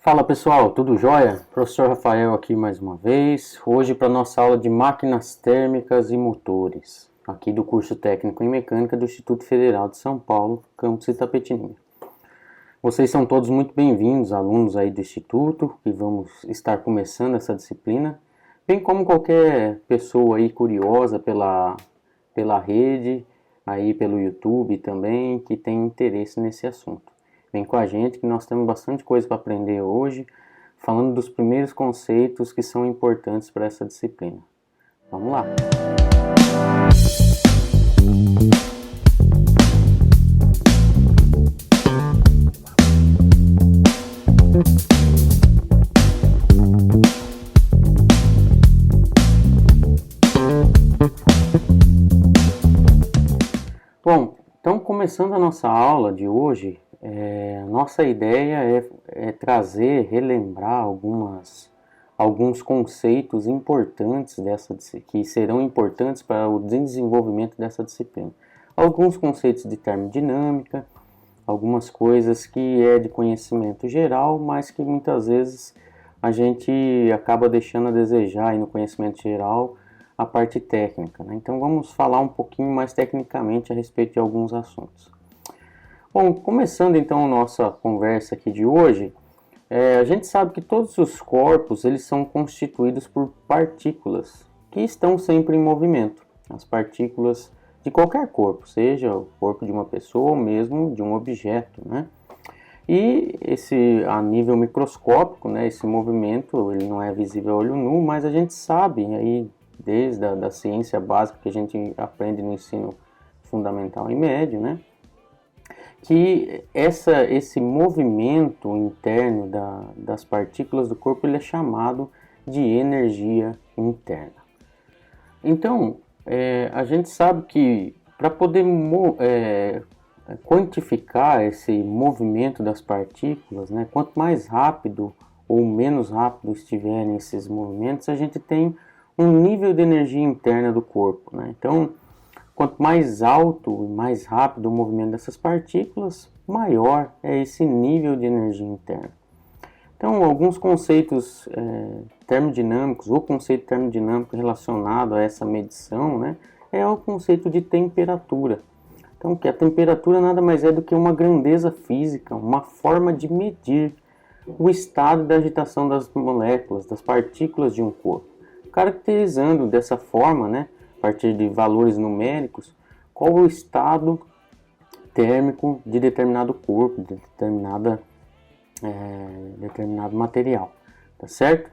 Fala pessoal, tudo jóia? Professor Rafael aqui mais uma vez, hoje para nossa aula de máquinas térmicas e motores, aqui do curso técnico em mecânica do Instituto Federal de São Paulo, campus Itapetininga. Vocês são todos muito bem-vindos, alunos aí do Instituto, que vamos estar começando essa disciplina, bem como qualquer pessoa aí curiosa pela rede, aí pelo YouTube também, que tem interesse nesse assunto. Vem com a gente que nós temos bastante coisa para aprender hoje, falando dos primeiros conceitos que são importantes para essa disciplina. Vamos lá! Bom, então começando a nossa aula de hoje, nossa ideia é trazer, relembrar alguns conceitos importantes que serão importantes para o desenvolvimento dessa disciplina. Alguns conceitos de termodinâmica, algumas coisas que é de conhecimento geral, mas que muitas vezes a gente acaba deixando a desejar aí no conhecimento geral a parte técnica, né? Então vamos falar um pouquinho mais tecnicamente a respeito de alguns assuntos. Bom, começando então a nossa conversa aqui de hoje, a gente sabe que todos os corpos eles são constituídos por partículas que estão sempre em movimento. As partículas de qualquer corpo, seja o corpo de uma pessoa ou mesmo de um objeto, né? E a nível microscópico, né, esse movimento ele não é visível a olho nu, mas a gente sabe aí desde a ciência básica que a gente aprende no ensino fundamental e médio, né? Que esse movimento interno das partículas do corpo ele é chamado de energia interna. Então, a gente sabe que para poder quantificar esse movimento das partículas, né, quanto mais rápido ou menos rápido estiverem esses movimentos, a gente tem um nível de energia interna do corpo, né? Então, quanto mais alto e mais rápido o movimento dessas partículas, maior é esse nível de energia interna. Então, alguns conceitos termodinâmicos, o conceito termodinâmico relacionado a essa medição, né, é o conceito de temperatura. Então, que a temperatura nada mais é do que uma grandeza física, uma forma de medir o estado da agitação das moléculas, das partículas de um corpo, caracterizando dessa forma, né, a partir de valores numéricos, qual o estado térmico de determinado corpo, de determinado material, tá certo?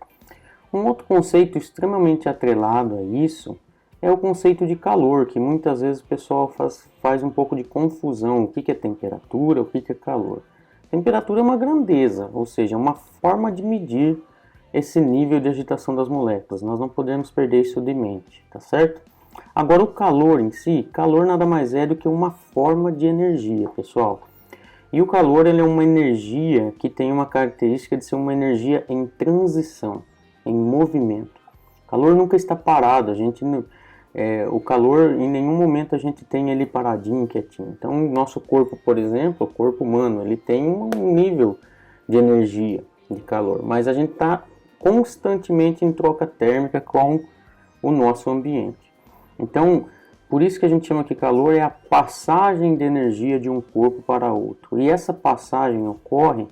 Um outro conceito extremamente atrelado a isso é o conceito de calor, que muitas vezes o pessoal faz um pouco de confusão, o que é temperatura, o que é calor. Temperatura é uma grandeza, ou seja, uma forma de medir esse nível de agitação das moléculas. Nós não podemos perder isso de mente, tá certo? Agora o calor em si, calor nada mais é do que uma forma de energia, pessoal. E o calor ele é uma energia que tem uma característica de ser uma energia em transição, em movimento. O calor nunca está parado, o calor em nenhum momento a gente tem ele paradinho, quietinho. Então o nosso corpo, por exemplo, o corpo humano, ele tem um nível de energia, de calor, mas a gente está constantemente em troca térmica com o nosso ambiente. Então, por isso que a gente chama que calor é a passagem de energia de um corpo para outro. E essa passagem ocorre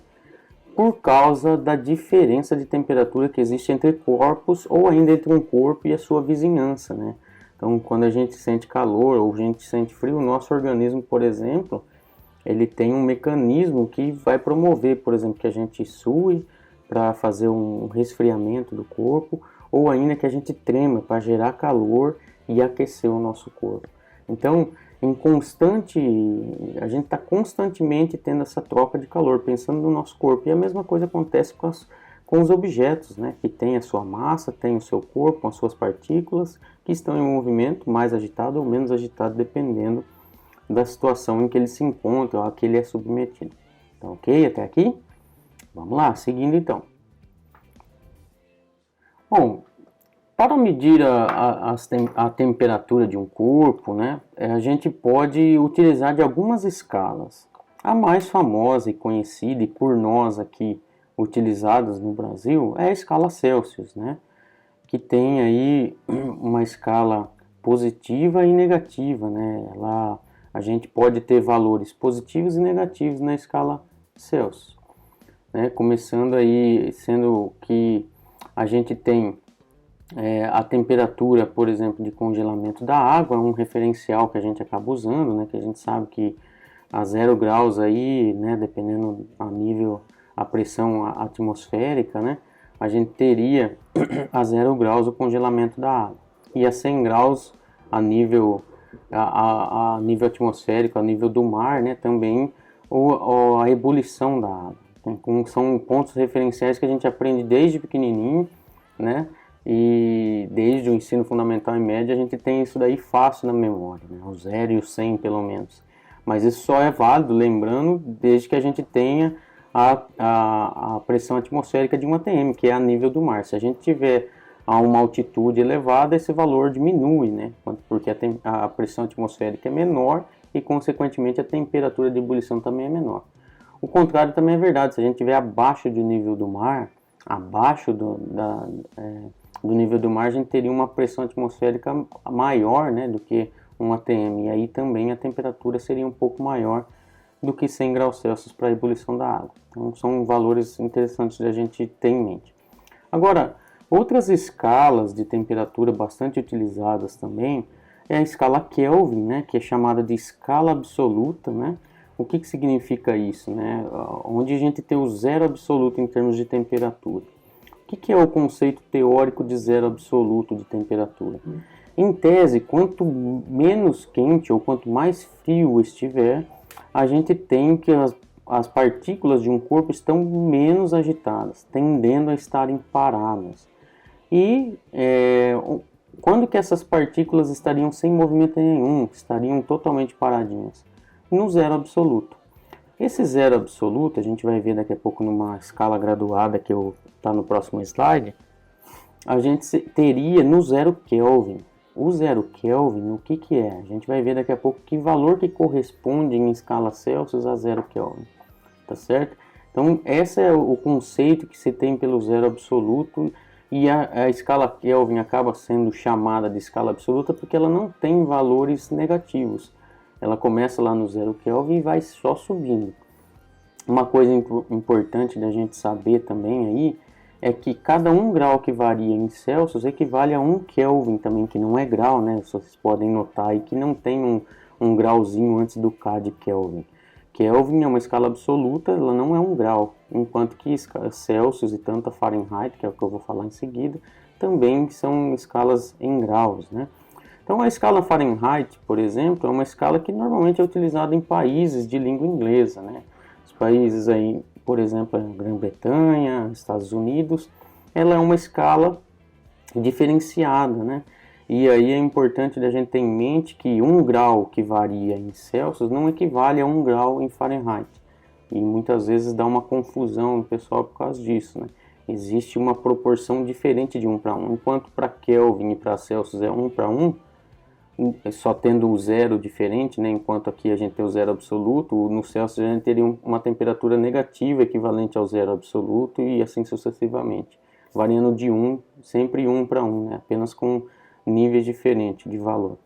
por causa da diferença de temperatura que existe entre corpos ou ainda entre um corpo e a sua vizinhança, né? Então, quando a gente sente calor ou a gente sente frio, o nosso organismo, por exemplo, ele tem um mecanismo que vai promover, por exemplo, que a gente sue para fazer um resfriamento do corpo ou ainda que a gente trema para gerar calor e aquecer o nosso corpo. Então, a gente está constantemente tendo essa troca de calor, pensando no nosso corpo. E a mesma coisa acontece com os objetos, né, que tem a sua massa, tem o seu corpo, com as suas partículas, que estão em movimento, mais agitado ou menos agitado, dependendo da situação em que ele se encontra ou a que ele é submetido. Então, ok? Até aqui? Vamos lá, seguindo então. Bom, para medir a temperatura de um corpo, né, a gente pode utilizar de algumas escalas. A mais famosa e conhecida, e por nós aqui utilizadas no Brasil é a escala Celsius, né? Que tem aí uma escala positiva e negativa, né? A gente pode ter valores positivos e negativos na escala Celsius, né? Começando aí, sendo que a gente tem a temperatura, por exemplo, de congelamento da água, é um referencial que a gente acaba usando, né? Que a gente sabe que a 0 graus aí, né? Dependendo a pressão atmosférica, né? A gente teria a 0 graus o congelamento da água. E a 100 graus a nível atmosférico, a nível do mar, né? Também a ebulição da água. Então, são pontos referenciais que a gente aprende desde pequenininho, né? E desde o ensino fundamental e médio a gente tem isso daí fácil na memória, né? O 0 e o 100 pelo menos. Mas isso só é válido, lembrando, desde que a gente tenha a pressão atmosférica de um ATM, que é a nível do mar. Se a gente tiver a uma altitude elevada, esse valor diminui, né? Porque a pressão atmosférica é menor e, consequentemente, a temperatura de ebulição também é menor. O contrário também é verdade. Se a gente estiver abaixo do nível do mar, abaixo do nível do mar, a gente teria uma pressão atmosférica maior, né, do que um ATM. E aí também a temperatura seria um pouco maior do que 100 graus Celsius para a ebulição da água. Então são valores interessantes de a gente ter em mente. Agora, outras escalas de temperatura bastante utilizadas também é a escala Kelvin, né, que é chamada de escala absoluta, né? O que significa isso, né? Onde a gente tem o zero absoluto em termos de temperatura. O que é o conceito teórico de zero absoluto de temperatura? Em tese, quanto menos quente ou quanto mais frio estiver, a gente tem que as partículas de um corpo estão menos agitadas, tendendo a estarem paradas. E quando que essas partículas estariam sem movimento nenhum, estariam totalmente paradinhas? No zero absoluto. Esse zero absoluto, a gente vai ver daqui a pouco numa escala graduada que está no próximo slide, a gente teria no zero Kelvin. O zero Kelvin, o que é? A gente vai ver daqui a pouco que valor que corresponde em escala Celsius a zero Kelvin, tá certo? Então, esse é o conceito que se tem pelo zero absoluto, e a escala Kelvin acaba sendo chamada de escala absoluta porque ela não tem valores negativos. Ela começa lá no zero Kelvin e vai só subindo. Uma coisa importante da gente saber também aí é que cada 1 grau que varia em Celsius equivale a 1 Kelvin também, que não é grau, né? Vocês podem notar aí que não tem um grauzinho antes do K de Kelvin. Kelvin é uma escala absoluta, ela não é um grau, enquanto que Celsius e tanto a Fahrenheit, que é o que eu vou falar em seguida, também são escalas em graus, né? Então, a escala Fahrenheit, por exemplo, é uma escala que normalmente é utilizada em países de língua inglesa, né? Os países aí, por exemplo, a Grã-Bretanha, Estados Unidos, ela é uma escala diferenciada, né? E aí é importante a gente ter em mente que 1 grau que varia em Celsius não equivale a 1 grau em Fahrenheit. E muitas vezes dá uma confusão no pessoal por causa disso, né? Existe uma proporção diferente de 1 para 1. Enquanto para Kelvin e para Celsius é 1 para 1, só tendo o zero diferente, né? Enquanto aqui a gente tem o zero absoluto, no Celsius a gente teria uma temperatura negativa equivalente ao zero absoluto e assim sucessivamente, variando de 1, sempre 1 para 1, né? Apenas com níveis diferentes de valor.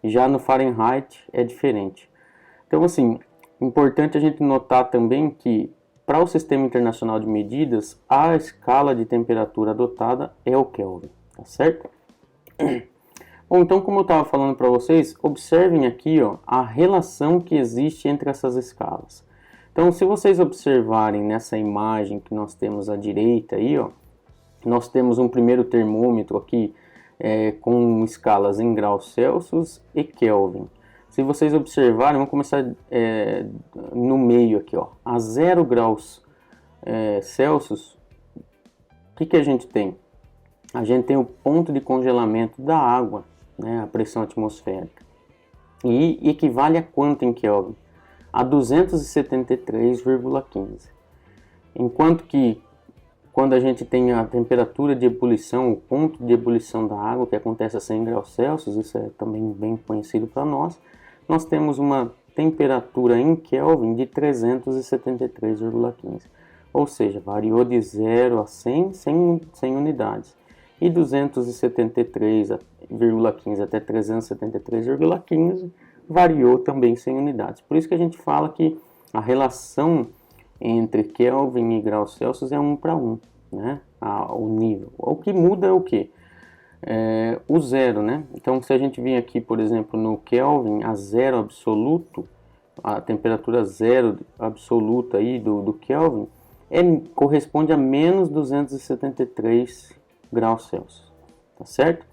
Já no Fahrenheit é diferente. Então, assim, importante a gente notar também que para o Sistema Internacional de Medidas, a escala de temperatura adotada é o Kelvin, tá certo? Bom, então, como eu estava falando para vocês, observem aqui a relação que existe entre essas escalas. Então, se vocês observarem nessa imagem que nós temos à direita aí, nós temos um primeiro termômetro aqui com escalas em graus Celsius e Kelvin. Se vocês observarem, vamos começar no meio aqui, a 0 graus Celsius, o que a gente tem? A gente tem o ponto de congelamento da água, né, a pressão atmosférica. E equivale a quanto em Kelvin? A 273,15. Enquanto que quando a gente tem a temperatura de ebulição, o ponto de ebulição da água, que acontece a 100 graus Celsius, isso é também bem conhecido para nós, nós temos uma temperatura em Kelvin de 373,15. ou seja, variou de 0 a 100, 100 unidades. E 273,15 até 373,15 variou também 100 unidades. Por isso que a gente fala que a relação entre Kelvin e graus Celsius é 1 para 1, né? O nível. O que muda é o quê? O zero, né? Então, se a gente vir aqui, por exemplo, no Kelvin, a zero absoluto, a temperatura zero absoluta aí do Kelvin, corresponde a menos 273 graus Celsius, tá certo?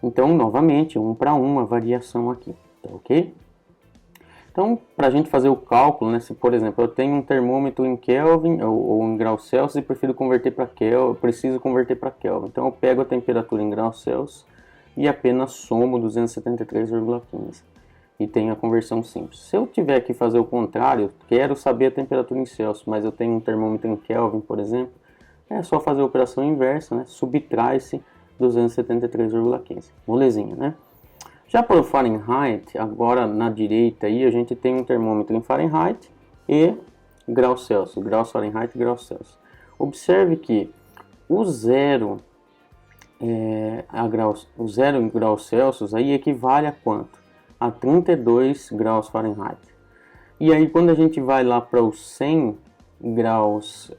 Então, novamente, 1 para 1 a variação aqui, tá ok? Então, para a gente fazer o cálculo, né, se por exemplo eu tenho um termômetro em Kelvin ou em graus Celsius e prefiro converter para Kelvin, preciso converter para Kelvin. Então eu pego a temperatura em graus Celsius e apenas somo 273,15 e tenho a conversão simples. Se eu tiver que fazer o contrário, quero saber a temperatura em Celsius, mas eu tenho um termômetro em Kelvin, por exemplo, é só fazer a operação inversa, né? Subtrai-se 273,15. Molezinha, né? Já para o Fahrenheit, agora na direita aí a gente tem um termômetro em Fahrenheit e graus Celsius, graus Fahrenheit e graus Celsius. Observe que o zero em graus Celsius aí equivale a quanto? A 32 graus Fahrenheit. E aí quando a gente vai lá para os 100 graus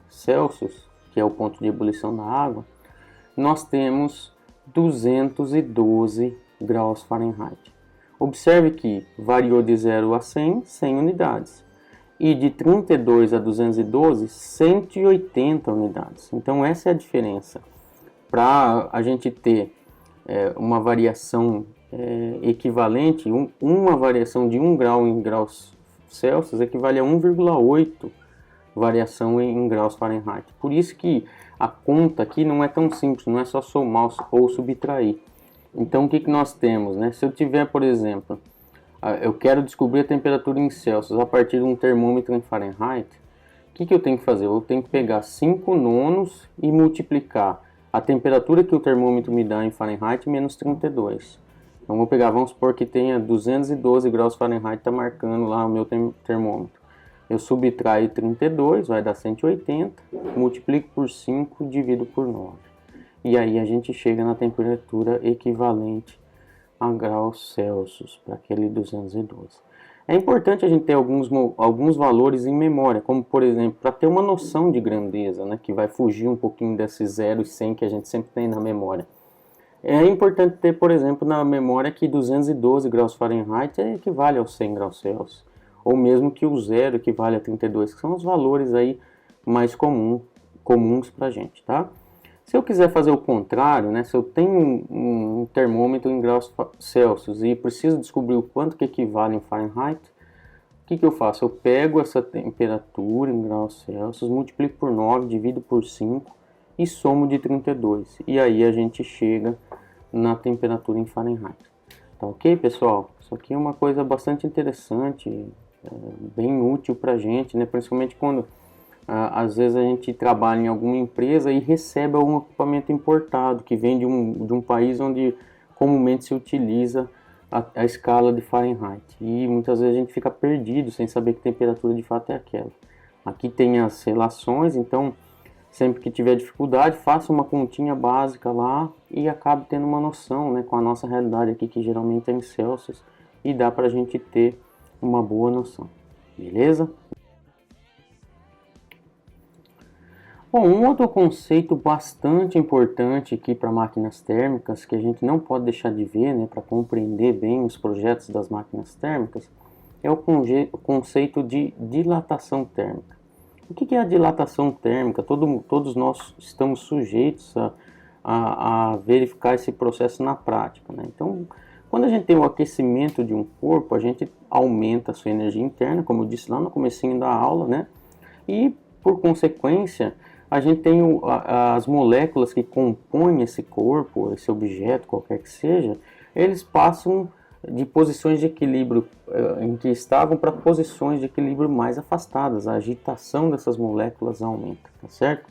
Celsius, que é o ponto de ebulição da água, nós temos 212 graus Fahrenheit. Observe que variou de 0 a 100, 100 unidades. E de 32 a 212, 180 unidades. Então essa é a diferença. Para a gente ter uma variação equivalente, uma variação de 1 grau em graus Celsius equivale a 1,8 variação em graus Fahrenheit. Por isso que a conta aqui não é tão simples, não é só somar ou subtrair. Então o que nós temos, né? Se eu tiver, por exemplo, eu quero descobrir a temperatura em Celsius a partir de um termômetro em Fahrenheit, o que eu tenho que fazer? Eu tenho que pegar 5 nonos e multiplicar a temperatura que o termômetro me dá em Fahrenheit menos 32. Então vou pegar, vamos supor que tenha 212 graus Fahrenheit, está marcando lá o meu termômetro. Eu subtraio 32, vai dar 180, multiplico por 5, divido por 9. E aí a gente chega na temperatura equivalente a graus Celsius, para aquele 212. É importante a gente ter alguns valores em memória, como por exemplo, para ter uma noção de grandeza, né, que vai fugir um pouquinho desses 0 e 100 que a gente sempre tem na memória. É importante ter, por exemplo, na memória que 212 graus Fahrenheit equivale aos 100 graus Celsius, ou mesmo que o 0 equivale a 32, que são os valores aí mais comuns para a gente, tá? Se eu quiser fazer o contrário, né, se eu tenho um termômetro em graus Celsius e preciso descobrir o quanto que equivale em Fahrenheit, o que eu faço? Eu pego essa temperatura em graus Celsius, multiplico por 9, divido por 5 e somo de 32. E aí a gente chega na temperatura em Fahrenheit. Tá ok, pessoal? Isso aqui é uma coisa bastante interessante, bem útil para a gente, né? Principalmente quando às vezes a gente trabalha em alguma empresa e recebe algum equipamento importado que vem de um país onde comumente se utiliza a escala de Fahrenheit. E muitas vezes a gente fica perdido sem saber que temperatura de fato é aquela. Aqui tem as relações, então sempre que tiver dificuldade, faça uma continha básica lá e acabe tendo uma noção, né, com a nossa realidade aqui, que geralmente é em Celsius, e dá para a gente ter uma boa noção. Beleza? Bom, um outro conceito bastante importante aqui para máquinas térmicas, que a gente não pode deixar de ver, né, para compreender bem os projetos das máquinas térmicas, é o conceito de dilatação térmica. O que é a dilatação térmica? Todos nós estamos sujeitos a verificar esse processo na prática, né? Então, quando a gente tem o aquecimento de um corpo, a gente aumenta a sua energia interna, como eu disse lá no comecinho da aula, né? E, por consequência, a gente tem as moléculas que compõem esse corpo, esse objeto, qualquer que seja, eles passam de posições de equilíbrio em que estavam para posições de equilíbrio mais afastadas. A agitação dessas moléculas aumenta, tá certo?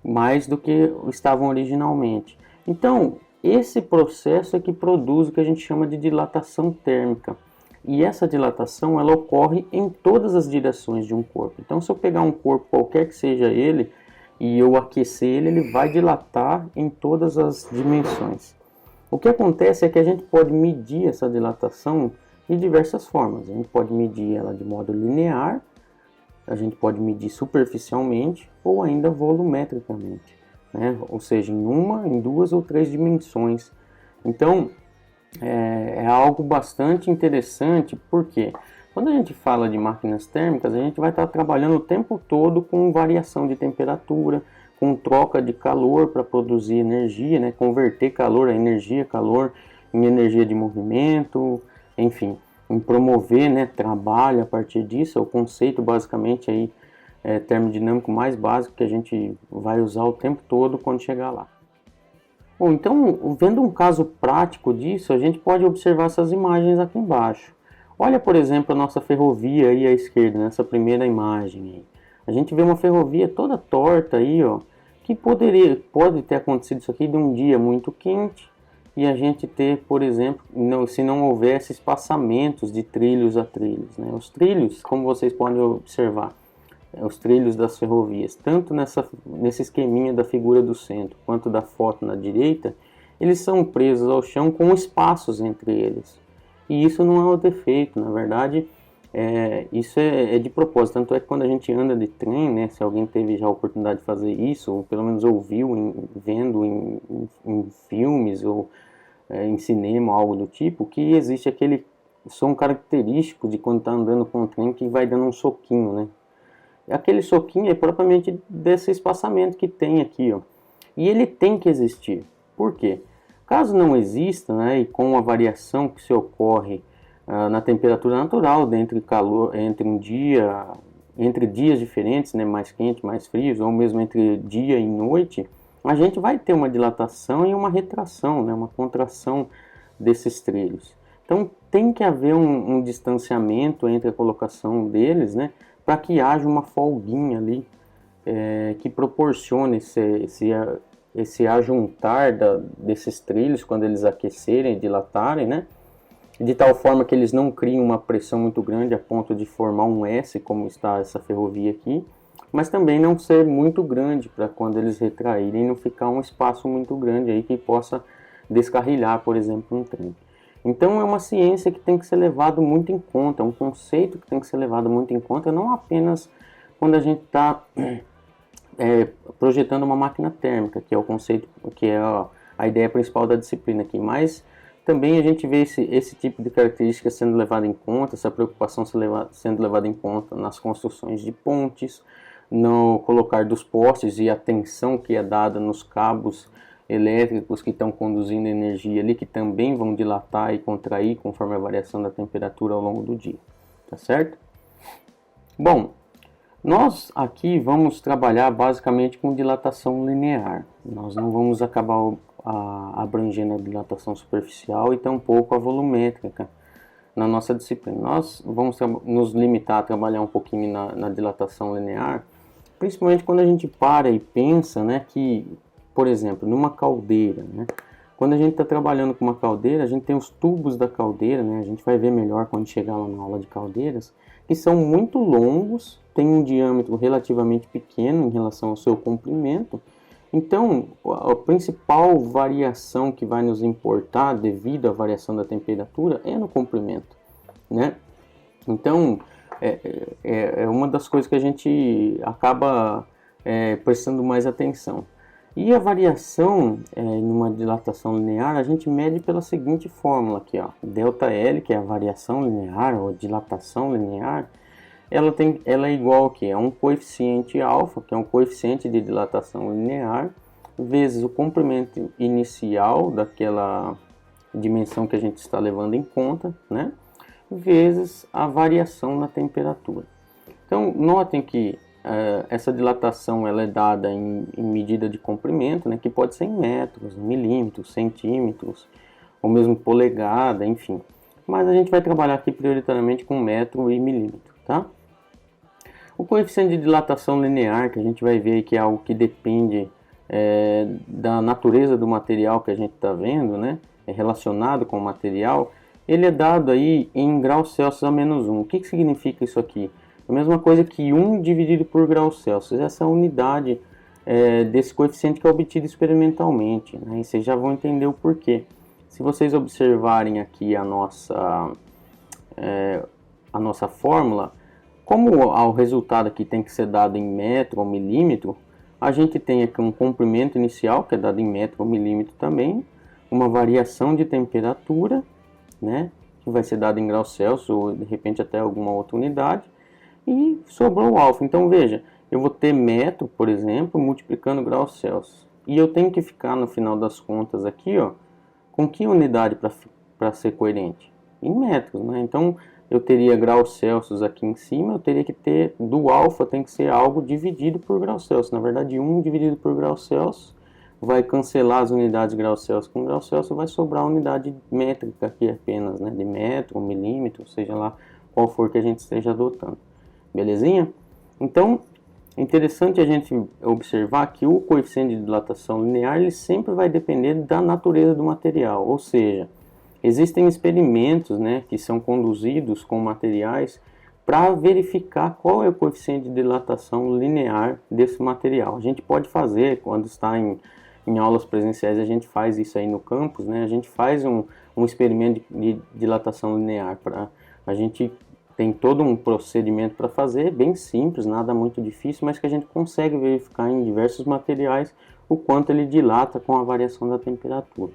Mais do que estavam originalmente. Então, esse processo é que produz o que a gente chama de dilatação térmica. E essa dilatação ela ocorre em todas as direções de um corpo. Então, se eu pegar um corpo qualquer que seja ele e eu aquecer ele, ele vai dilatar em todas as dimensões. O que acontece é que a gente pode medir essa dilatação de diversas formas. A gente pode medir ela de modo linear, a gente pode medir superficialmente ou ainda volumetricamente, né? Ou seja, em uma, em duas ou três dimensões. Então, é algo bastante interessante, porque quando a gente fala de máquinas térmicas, a gente vai estar trabalhando o tempo todo com variação de temperatura, com troca de calor para produzir energia, né? Converter calor a energia, calor em energia de movimento, enfim, em promover, né, trabalho a partir disso. É o conceito basicamente aí, termodinâmico mais básico que a gente vai usar o tempo todo quando chegar lá. Bom, então, vendo um caso prático disso, a gente pode observar essas imagens aqui embaixo. Olha, por exemplo, a nossa ferrovia aí à esquerda, nessa primeira imagem aí. A gente vê uma ferrovia toda torta aí, ó, que pode ter acontecido isso aqui de um dia muito quente e a gente ter, por exemplo, se não houvesse espaçamentos de trilhos a trilhos, né? Os trilhos, como vocês podem observar, os trilhos das ferrovias, tanto nesse esqueminha da figura do centro, quanto da foto na direita, eles são presos ao chão com espaços entre eles. E isso não é um defeito, na verdade, isso é de propósito. Tanto é que quando a gente anda de trem, né, se alguém teve já a oportunidade de fazer isso, ou pelo menos ouviu vendo em filmes ou em cinema, algo do tipo, que existe aquele som característico de quando está andando com o trem que vai dando um soquinho, né? Aquele soquinho é propriamente desse espaçamento que tem aqui, ó. E ele tem que existir. Por quê? Caso não exista, né, e com a variação que se ocorre na temperatura natural entre dias diferentes, né, mais quentes, mais frios, ou mesmo entre dia e noite, a gente vai ter uma dilatação e uma retração, né, uma contração desses trilhos. Então tem que haver um distanciamento entre a colocação deles, né, para que haja uma folguinha ali que proporcione esse ajuntar desses trilhos quando eles aquecerem e dilatarem, né? De tal forma que eles não criem uma pressão muito grande a ponto de formar um S, como está essa ferrovia aqui, mas também não ser muito grande para quando eles retraírem não ficar um espaço muito grande aí que possa descarrilhar, por exemplo, um trem. Então é uma ciência que tem que ser levado muito em conta, um conceito que tem que ser levado muito em conta, não apenas quando a gente está projetando uma máquina térmica, que é o conceito, que é a ideia principal da disciplina aqui, mas também a gente vê esse tipo de característica sendo levada em conta, essa preocupação sendo levada em conta nas construções de pontes, no colocar dos postes e a tensão que é dada nos cabos elétricos que estão conduzindo energia ali, que também vão dilatar e contrair conforme a variação da temperatura ao longo do dia, tá certo? Bom, nós aqui vamos trabalhar basicamente com dilatação linear. Nós não vamos acabar abrangendo a dilatação superficial e tampouco a volumétrica na nossa disciplina. Nós vamos nos limitar a trabalhar um pouquinho na dilatação linear, principalmente quando a gente para e pensa, né, que, por exemplo, numa caldeira, né, quando a gente está trabalhando com uma caldeira, a gente tem os tubos da caldeira, né, a gente vai ver melhor quando chegar lá na aula de caldeiras, que são muito longos, têm um diâmetro relativamente pequeno em relação ao seu comprimento. Então, a principal variação que vai nos importar devido à variação da temperatura é no comprimento, né? Então, é uma das coisas que a gente acaba prestando mais atenção. E a variação numa dilatação linear, a gente mede pela seguinte fórmula aqui, ó. ΔL, que é a variação linear ou dilatação linear, ela é igual a um coeficiente alfa, que é um coeficiente de dilatação linear, vezes o comprimento inicial daquela dimensão que a gente está levando em conta, né? Vezes a variação na temperatura. Então, notem que essa dilatação ela é dada em medida de comprimento, né, que pode ser em metros, milímetros, centímetros, ou mesmo polegada, enfim. Mas a gente vai trabalhar aqui prioritariamente com metro e milímetro, tá? O coeficiente de dilatação linear, que a gente vai ver que é algo que depende da natureza do material que a gente está vendo, né? É relacionado com o material, ele é dado aí em graus Celsius a menos 1. O que significa isso aqui? A mesma coisa que 1 dividido por graus Celsius. Essa é a unidade desse coeficiente que é obtido experimentalmente, né? E vocês já vão entender o porquê. Se vocês observarem aqui a nossa fórmula, como o resultado aqui tem que ser dado em metro ou milímetro, a gente tem aqui um comprimento inicial, que é dado em metro ou milímetro também, uma variação de temperatura, né, que vai ser dado em graus Celsius ou de repente até alguma outra unidade, e sobrou o alfa. Então veja, eu vou ter metro, por exemplo, multiplicando graus Celsius, e eu tenho que ficar no final das contas aqui, ó, com que unidade para ser coerente? Em metros, né? Então eu teria graus Celsius aqui em cima, eu teria que ter, do alfa tem que ser algo dividido por graus Celsius. Na verdade, 1 dividido por graus Celsius vai cancelar as unidades de graus Celsius com graus Celsius, vai sobrar a unidade métrica aqui apenas, né? De metro, milímetro, seja lá qual for que a gente esteja adotando. Belezinha? Então, é interessante a gente observar que o coeficiente de dilatação linear ele sempre vai depender da natureza do material, ou seja, existem experimentos, né, que são conduzidos com materiais para verificar qual é o coeficiente de dilatação linear desse material. A gente pode fazer, quando está em aulas presenciais, a gente faz isso aí no campus, né, a gente faz um experimento de dilatação linear. A gente tem todo um procedimento para fazer, bem simples, nada muito difícil, mas que a gente consegue verificar em diversos materiais o quanto ele dilata com a variação da temperatura.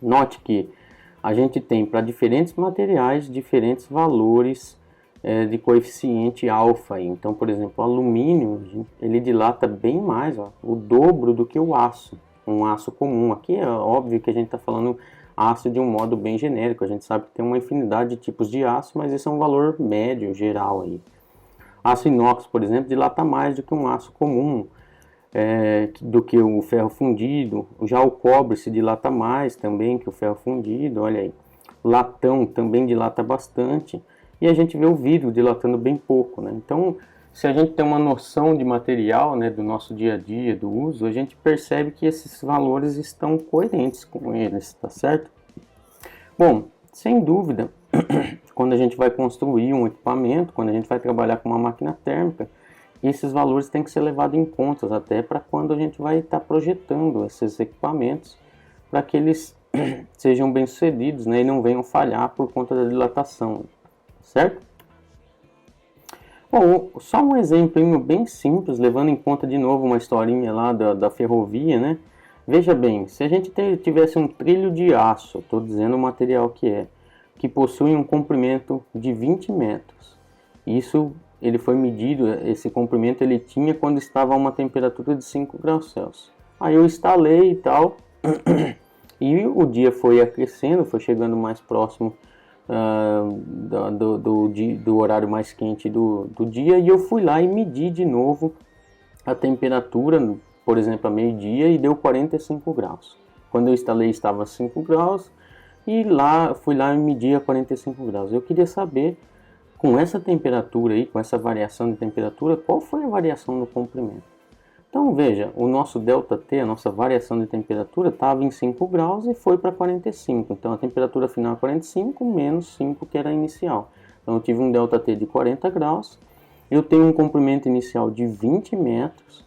Note que a gente tem para diferentes materiais diferentes valores de coeficiente alfa. Então, por exemplo, o alumínio ele dilata bem mais, ó, o dobro do que o aço, um aço comum. Aqui é óbvio que a gente está falando aço de um modo bem genérico, a gente sabe que tem uma infinidade de tipos de aço, mas esse é um valor médio geral aí. Aço inox, por exemplo, dilata mais do que um aço comum, do que o ferro fundido. Já o cobre se dilata mais também que o ferro fundido, olha aí. Latão também dilata bastante, e a gente vê o vidro dilatando bem pouco, né? Então, se a gente tem uma noção de material, né, do nosso dia a dia, do uso, a gente percebe que esses valores estão coerentes com eles, tá certo? Bom, sem dúvida, quando a gente vai construir um equipamento, quando a gente vai trabalhar com uma máquina térmica, esses valores têm que ser levados em conta, até para quando a gente vai estar projetando esses equipamentos, para que eles sejam bem-sucedidos, né, e não venham falhar por conta da dilatação, certo? Bom, só um exemplo bem simples, levando em conta de novo uma historinha lá da ferrovia, né? Veja bem, se a gente tivesse um trilho de aço, estou dizendo o material que possui um comprimento de 20 metros. Isso, ele foi medido, esse comprimento ele tinha quando estava a uma temperatura de 5 graus Celsius. Aí eu instalei e tal, e o dia foi aquecendo, foi chegando mais próximo do horário mais quente do dia, e eu fui lá e medi de novo a temperatura, por exemplo, a meio-dia, e deu 45 graus. Quando eu instalei estava 5 graus, e fui lá e medi a 45 graus. Eu queria saber, com essa temperatura aí, com essa variação de temperatura, qual foi a variação no comprimento. Então veja, o nosso ΔT, a nossa variação de temperatura, estava em 5 graus e foi para 45. Então a temperatura final é 45 menos 5 que era a inicial. Então eu tive um ΔT de 40 graus, eu tenho um comprimento inicial de 20 metros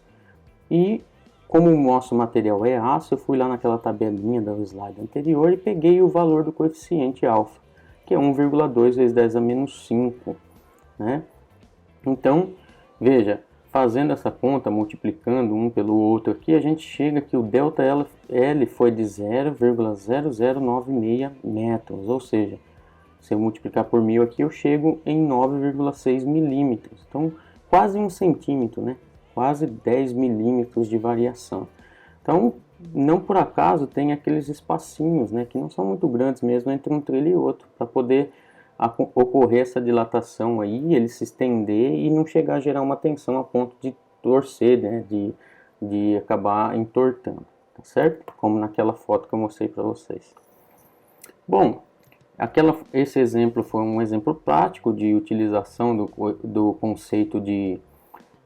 e como o nosso material é aço, eu fui lá naquela tabelinha do slide anterior e peguei o valor do coeficiente alfa, que é 1,2 vezes 10 a menos 5. Né? Então, veja, fazendo essa conta, multiplicando um pelo outro aqui, a gente chega que o ΔL foi de 0,0096 metros, ou seja, se eu multiplicar por 1000 aqui, eu chego em 9,6 milímetros. Então, quase 1 centímetro, né? Quase 10 milímetros de variação. Então, não por acaso tem aqueles espacinhos, né? Que não são muito grandes mesmo entre um trilho e outro, para poder ocorrer essa dilatação aí, ele se estender e não chegar a gerar uma tensão a ponto de torcer, né, de acabar entortando, tá certo? Como naquela foto que eu mostrei para vocês. Bom, esse exemplo foi um exemplo prático de utilização do conceito de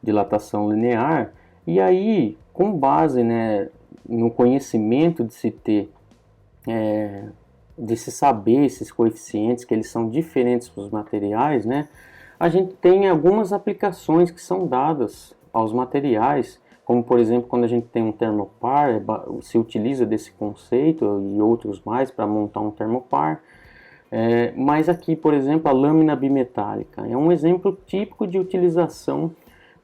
dilatação linear, e aí, com base, né, no conhecimento de se ter de se saber esses coeficientes, que eles são diferentes para os materiais, né? A gente tem algumas aplicações que são dadas aos materiais, como por exemplo quando a gente tem um termopar, se utiliza desse conceito e outros mais para montar um termopar. Mas aqui, por exemplo, a lâmina bimetálica é um exemplo típico de utilização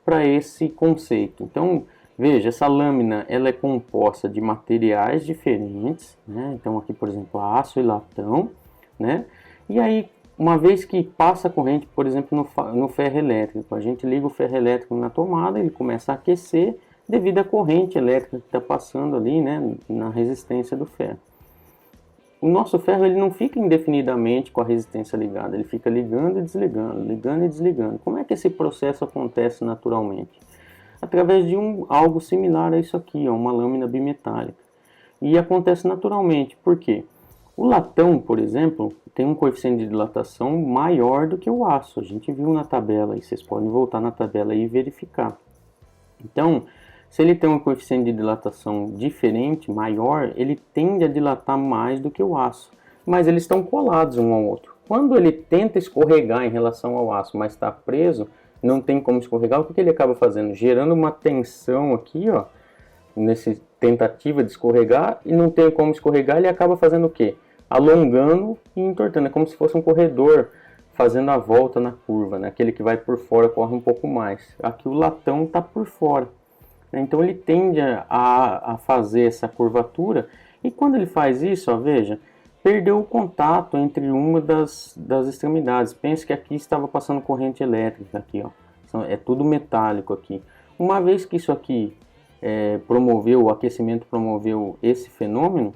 para esse conceito. Então, veja, essa lâmina ela é composta de materiais diferentes, né? Então aqui, por exemplo, aço e latão, né? E aí, uma vez que passa a corrente, por exemplo, no ferro elétrico, a gente liga o ferro elétrico na tomada, ele começa a aquecer devido à corrente elétrica que está passando ali, né, na resistência do ferro. O nosso ferro ele não fica indefinidamente com a resistência ligada, ele fica ligando e desligando, ligando e desligando. Como é que esse processo acontece naturalmente? Através de algo similar a isso aqui, ó, uma lâmina bimetálica. E acontece naturalmente, por quê? O latão, por exemplo, tem um coeficiente de dilatação maior do que o aço. A gente viu na tabela, e vocês podem voltar na tabela e verificar. Então, se ele tem um coeficiente de dilatação diferente, maior, ele tende a dilatar mais do que o aço. Mas eles estão colados um ao outro. Quando ele tenta escorregar em relação ao aço, mas está preso, não tem como escorregar, o que ele acaba fazendo? Gerando uma tensão aqui, ó, nessa tentativa de escorregar, e não tem como escorregar, ele acaba fazendo o quê? Alongando e entortando. É como se fosse um corredor fazendo a volta na curva, né? Aquele que vai por fora corre um pouco mais. Aqui o latão está por fora. Então ele tende a fazer essa curvatura, e quando ele faz isso, ó, veja, perdeu o contato entre uma das extremidades. Pense que aqui estava passando corrente elétrica, aqui, ó. É tudo metálico aqui. Uma vez que isso aqui o aquecimento promoveu esse fenômeno,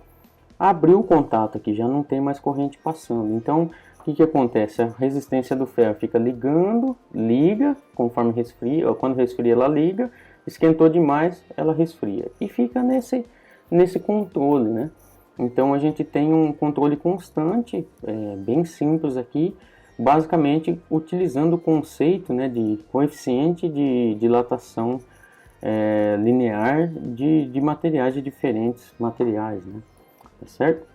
abriu o contato aqui, já não tem mais corrente passando. Então, o que acontece? A resistência do ferro fica ligando, liga, conforme resfria, ou quando resfria ela liga, esquentou demais, ela resfria. E fica nesse controle, né? Então a gente tem um controle constante, bem simples aqui, basicamente utilizando o conceito, né, de coeficiente de dilatação linear de materiais, de diferentes materiais, né? Tá certo?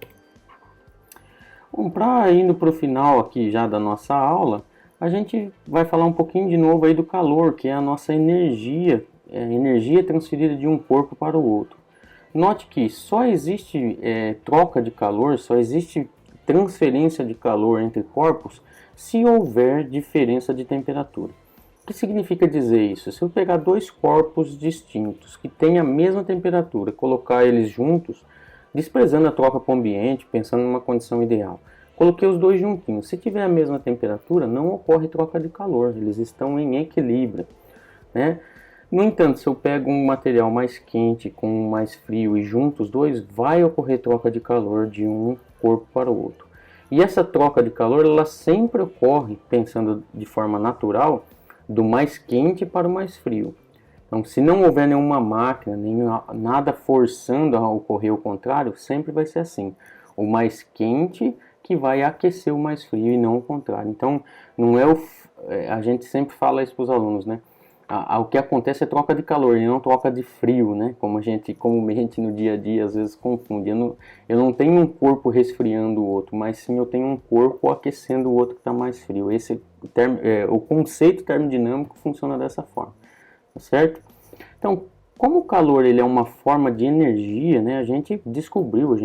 Bom, indo para o final aqui já da nossa aula, a gente vai falar um pouquinho de novo aí do calor, que é a nossa energia, energia transferida de um corpo para o outro. Note que só existe troca de calor, só existe transferência de calor entre corpos se houver diferença de temperatura. O que significa dizer isso? Se eu pegar dois corpos distintos que têm a mesma temperatura, colocar eles juntos, desprezando a troca para o ambiente, pensando numa condição ideal, coloquei os dois juntinhos. Se tiver a mesma temperatura, não ocorre troca de calor, eles estão em equilíbrio, né? No entanto, se eu pego um material mais quente com um mais frio e junto os dois, vai ocorrer troca de calor de um corpo para o outro. E essa troca de calor, ela sempre ocorre, pensando de forma natural, do mais quente para o mais frio. Então, se não houver nenhuma máquina, nada forçando a ocorrer o contrário, sempre vai ser assim. O mais quente que vai aquecer o mais frio e não o contrário. Então, não é a gente sempre fala isso para os alunos, né? O que acontece é troca de calor e não troca de frio, né? Como a gente comumente no dia a dia às vezes confunde. Eu não tenho um corpo resfriando o outro, mas sim eu tenho um corpo aquecendo o outro que está mais frio. O conceito termodinâmico funciona dessa forma, tá certo? Então, como o calor ele é uma forma de energia, né? A gente descobriu,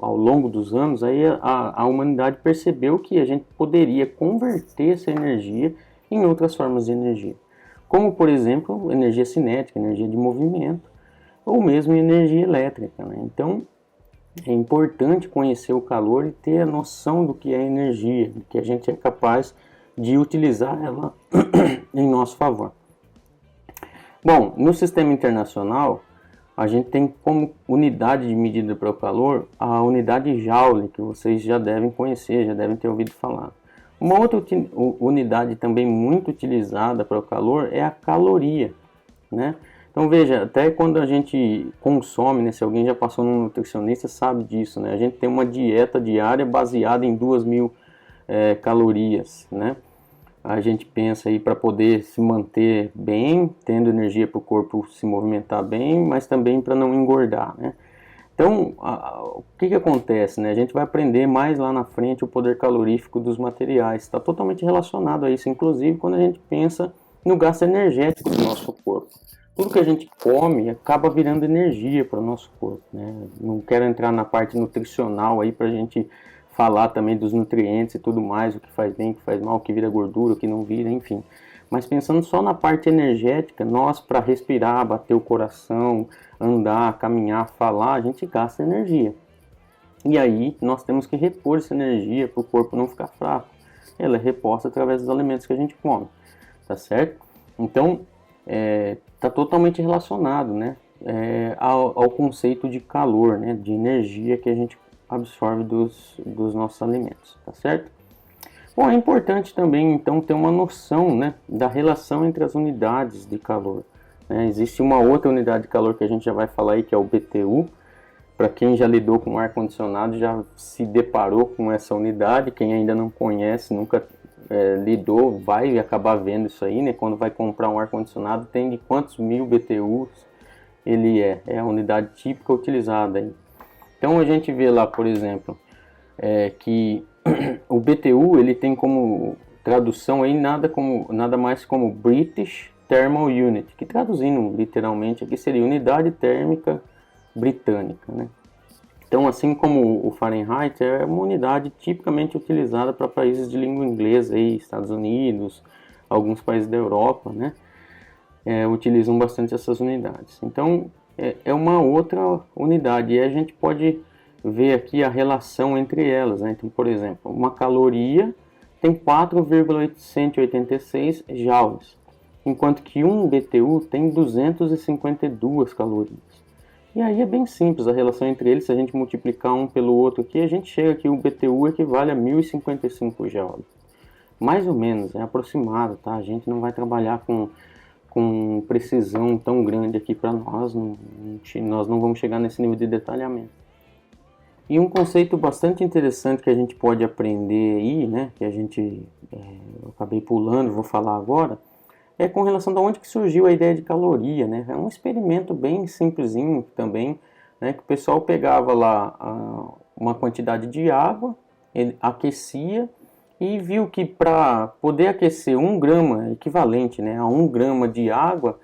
ao longo dos anos, aí a humanidade percebeu que a gente poderia converter essa energia em outras formas de energia. Como, por exemplo, energia cinética, energia de movimento, ou mesmo energia elétrica, né? Então, é importante conhecer o calor e ter a noção do que é energia, do que a gente é capaz de utilizar ela em nosso favor. Bom, no sistema internacional, a gente tem como unidade de medida para o calor a unidade Joule, que vocês já devem conhecer, já devem ter ouvido falar. Uma outra unidade também muito utilizada para o calor é a caloria, né? Então veja, até quando a gente consome, né, se alguém já passou num nutricionista sabe disso, né? A gente tem uma dieta diária baseada em 2.000 calorias, né? A gente pensa aí para poder se manter bem, tendo energia para o corpo se movimentar bem, mas também para não engordar, né? Então, o que acontece, né? A gente vai aprender mais lá na frente o poder calorífico dos materiais. Está totalmente relacionado a isso, inclusive quando a gente pensa no gasto energético do nosso corpo. Tudo que a gente come acaba virando energia para o nosso corpo, né? Não quero entrar na parte nutricional aí para a gente falar também dos nutrientes e tudo mais, o que faz bem, o que faz mal, o que vira gordura, o que não vira, enfim. Mas pensando só na parte energética, nós para respirar, bater o coração, andar, caminhar, falar, a gente gasta energia. E aí nós temos que repor essa energia para o corpo não ficar fraco. Ela é reposta através dos alimentos que a gente come, tá certo? Então, está totalmente relacionado, né, ao conceito de calor, né, de energia que a gente absorve dos nossos alimentos, tá certo? Bom, é importante também, então, ter uma noção, né, da relação entre as unidades de calor. Né? Existe uma outra unidade de calor que a gente já vai falar aí, que é o BTU. Para quem já lidou com ar-condicionado, já se deparou com essa unidade. Quem ainda não conhece, nunca lidou, vai acabar vendo isso aí, né? Quando vai comprar um ar-condicionado, tem de quantos mil BTUs ele é a unidade típica utilizada aí. Então a gente vê lá, por exemplo, que o BTU ele tem como tradução aí nada mais como British Thermal Unit, que traduzindo literalmente aqui seria unidade térmica britânica, né? Então, assim como o Fahrenheit é uma unidade tipicamente utilizada para países de língua inglesa, aí, Estados Unidos, alguns países da Europa, né? Utilizam bastante essas unidades. Então, é uma outra unidade e a gente pode ver aqui a relação entre elas, né? Então, por exemplo, uma caloria tem 4,886 joules, enquanto que um BTU tem 252 calorias. E aí é bem simples a relação entre eles, se a gente multiplicar um pelo outro aqui, a gente chega que o BTU equivale a 1055 joules. Mais ou menos, é aproximado, tá? A gente não vai trabalhar com precisão tão grande aqui para nós, nós não vamos chegar nesse nível de detalhamento. E um conceito bastante interessante que a gente pode aprender aí, né, que eu acabei pulando, vou falar agora, é com relação a onde que surgiu a ideia de caloria, né? É um experimento bem simplesinho também, né? Que o pessoal pegava lá uma quantidade de água, ele aquecia e viu que para poder aquecer 1 grama, equivalente, né, a 1 grama de água,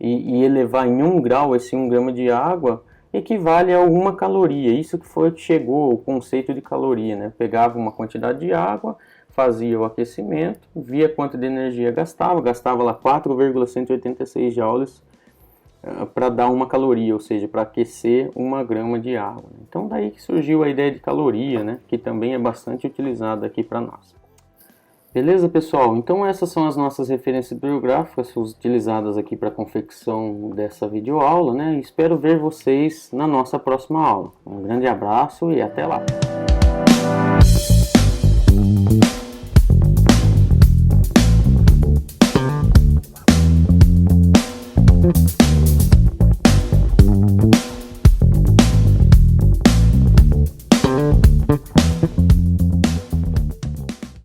e elevar em 1 grau esse 1 grama de água, equivale a alguma caloria. Isso que chegou o conceito de caloria, né? Pegava uma quantidade de água, fazia o aquecimento, via quanto de energia gastava lá 4,186 joules para dar uma caloria, ou seja, para aquecer 1 grama de água. Então daí que surgiu a ideia de caloria, né, que também é bastante utilizada aqui para nós. Beleza, pessoal? Então essas são as nossas referências bibliográficas utilizadas aqui para a confecção dessa videoaula, né? Espero ver vocês na nossa próxima aula. Um grande abraço e até lá!